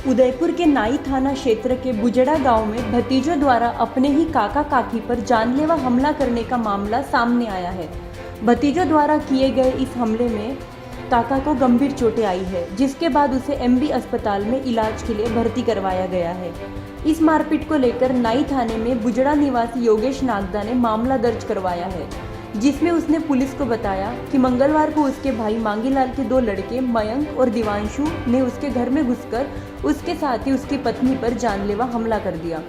उदयपुर के नाई थाना क्षेत्र के बुजड़ा गांव में भतीजों द्वारा अपने ही काका काकी पर जानलेवा हमला करने का मामला सामने आया है। भतीजों द्वारा किए गए इस हमले में काका को गंभीर चोटें आई है, जिसके बाद उसे एमबी अस्पताल में इलाज के लिए भर्ती करवाया गया है। इस मारपीट को लेकर नाई थाने में बुजड़ा निवासी योगेश नागदा ने मामला दर्ज करवाया है, जिसमें उसने पुलिस को बताया कि मंगलवार को उसके भाई मांगीलाल के 2 लड़के मयंक और दिवांशु ने उसके घर में घुसकर उसके साथ ही उसकी पत्नी पर जानलेवा हमला कर दिया,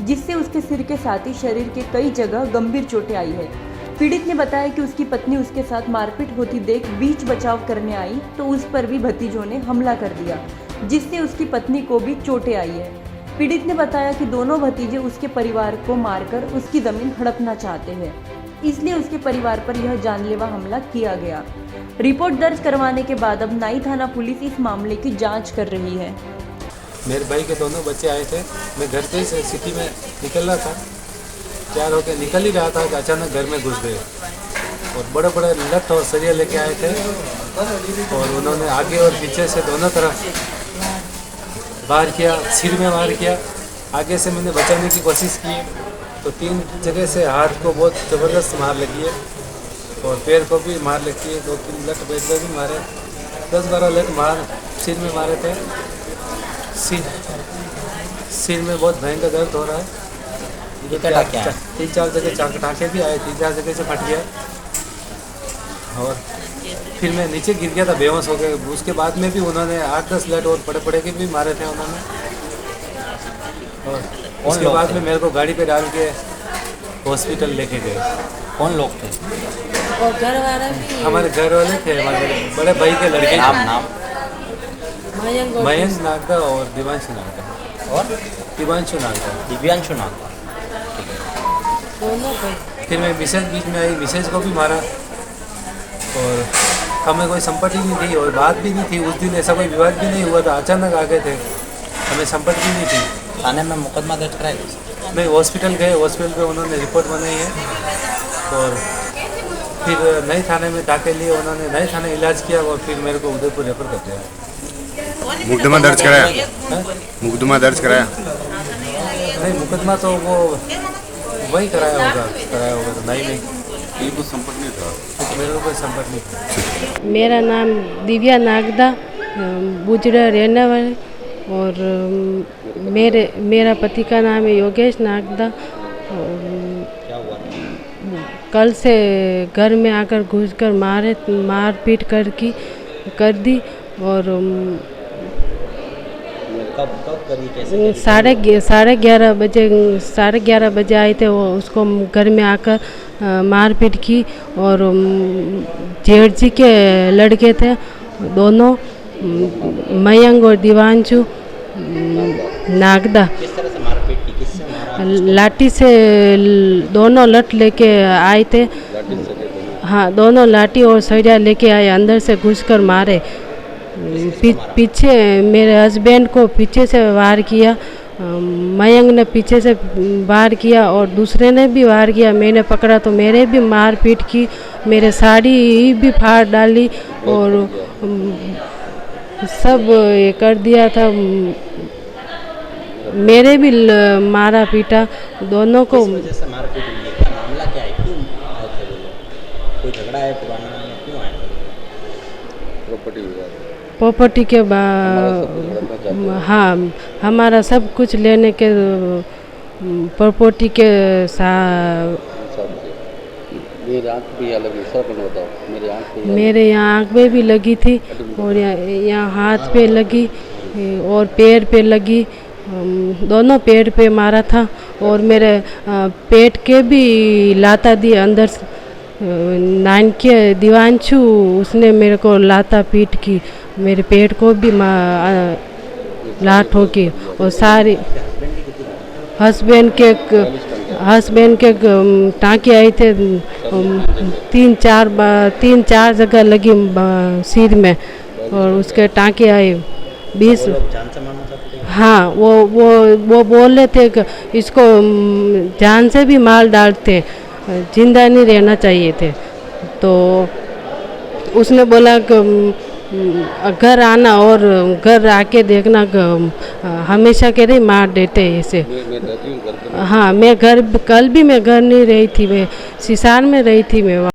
जिससे उसके सिर के साथ ही शरीर के कई जगह गंभीर चोटें आई है। पीड़ित ने बताया कि उसकी पत्नी उसके साथ मारपीट होती देख बीच बचाव करने आई तो उस पर भी भतीजों ने हमला कर दिया, जिससे उसकी पत्नी को भी चोटें आई है। पीड़ित ने बताया कि दोनों भतीजे उसके परिवार को मारकर उसकी जमीन हड़पना चाहते हैं, इसलिए उसके परिवार पर यह जानलेवा हमला किया गया। रिपोर्ट दर्ज करवाने के बाद अब नाई थाना पुलिस इस मामले की जांच कर रही है। मेरे भाई के दोनों बच्चे आए थे, मैं घर पे से सिटी में निकल रहा था, तैयार होकर निकल ही रहा था कि अचानक घर में घुस गए और बड़े बड़े लठ और सरिया लेके आए थे और उन्होंने आगे और पीछे से दोनों तरफ वार किया, सिर में वार किया। आगे से मैंने बचाने की कोशिश की तो 3 जगह से हाथ को बहुत ज़बरदस्त मार लगी है और पैर को भी मार लगी है। 2-3 लठ पेट में भी मारे, 10-12 लठ मार सिर में मारे थे। सिर में बहुत भयंकर दर्द हो रहा है। 3-4 जगह टाँके भी आए, 3-4 जगह से फट गया और फिर मैं नीचे गिर गया था, बेहोश हो गया। उसके बाद में भी उन्होंने 8-10 लठ और बड़े बड़े के भी मारे थे उन्होंने। और उसके बाद में मेरे को गाड़ी पे डाल के हॉस्पिटल लेके गए। कौन लोग थे? और घर वाले भी? हमारे घर वाले थे, हमारे बड़े भाई के लड़के। नाम? मयंक नागदा और दिवांशु नागदा। और दिव्यांशु नागदा। दिव्यांशु नागदा। दोनों भाई। फिर मैं मिसेज बीच में आई, मिसेज को भी मारा और हमें कोई संपत्ति नहीं थी और बात भी नहीं थी। उस दिन ऐसा कोई विवाद भी नहीं हुआ था, अचानक आ गए थे, हमें संपत्ति नहीं थी। थाने में मुकदमा दर्ज कराया? मैं हॉस्पिटल गए, हॉस्पिटल पे उन्होंने रिपोर्ट बनाई है और फिर नए थाने में दाखिल लिए उन्होंने, नए थाने इलाज किया और फिर मेरे को उदयपुर रेफर कर दिया। मुकदमा दर्ज कराया? मुकदमा दर्ज कराया? नहीं, मुकदमा तो वो वही कराया होगा तो नहीं ये कुछ संपर्क नहीं था, मेरे को कोई संपर्क नहीं था। मेरा नाम दिव्या नागदा, बुजड़ा रहने वाले, और मेरा पति का नाम है योगेश नागदा। क्या हुआ? कल से घर में आकर घुसकर मारपीट कर दी और कब करी, कैसे? 11:30 बजे आए थे। वो उसको घर में आकर मारपीट की और जेठ जी के लड़के थे दोनों, मयंक और दिवांशु नागदा। किस तरह से मारपीट की? किससे मारा? लाठी से दोनों लठ लेके आए थे। हाँ, दोनों लाठी और सरिया लेके आए, अंदर से घुसकर मारे। पीछे मेरे हस्बैंड को पीछे से वार किया, मयंक ने पीछे से वार किया और दूसरे ने भी वार किया। मैंने पकड़ा तो मेरे भी मारपीट की, मेरे साड़ी भी फाड़ डाली और सब ये कर दिया था। मेरे भी मारा पीटा दोनों को। किस वजह से मारपीट हुई है? क्या मामला क्या है? क्यों आए थे वो लोग? कोई झगड़ा है पुराना या क्यों आए थे? प्रॉपर्टी के हाँ, हमारा सब कुछ लेने के प्रॉपर्टी के मेरे यहाँ आँख में भी लगी थी और यहाँ हाथ पे लगी और पैर पे लगी, दोनों पैर पे मारा था और मेरे पेट के भी लाता दिए अंदर से। 9 के दिवांशु, उसने मेरे को लाता पीट की, मेरे पेट को भी लात ठोकी और सारी हस्बैंड के टाँके आए थे। 3-4 जगह लगी सिर में और उसके टाँके आए 20। जान से मारना चाहते थे? हाँ, वो बोल रहे थे कि इसको जान से भी मार डालते, जिंदा नहीं रहना चाहिए थे। तो उसने बोला कि घर आना और घर आके देखना हमेशा कह रही मार देते हैं इसे। हाँ, मैं घर कल भी मैं घर नहीं रही थी, मैं सिसार में रही थी मैं।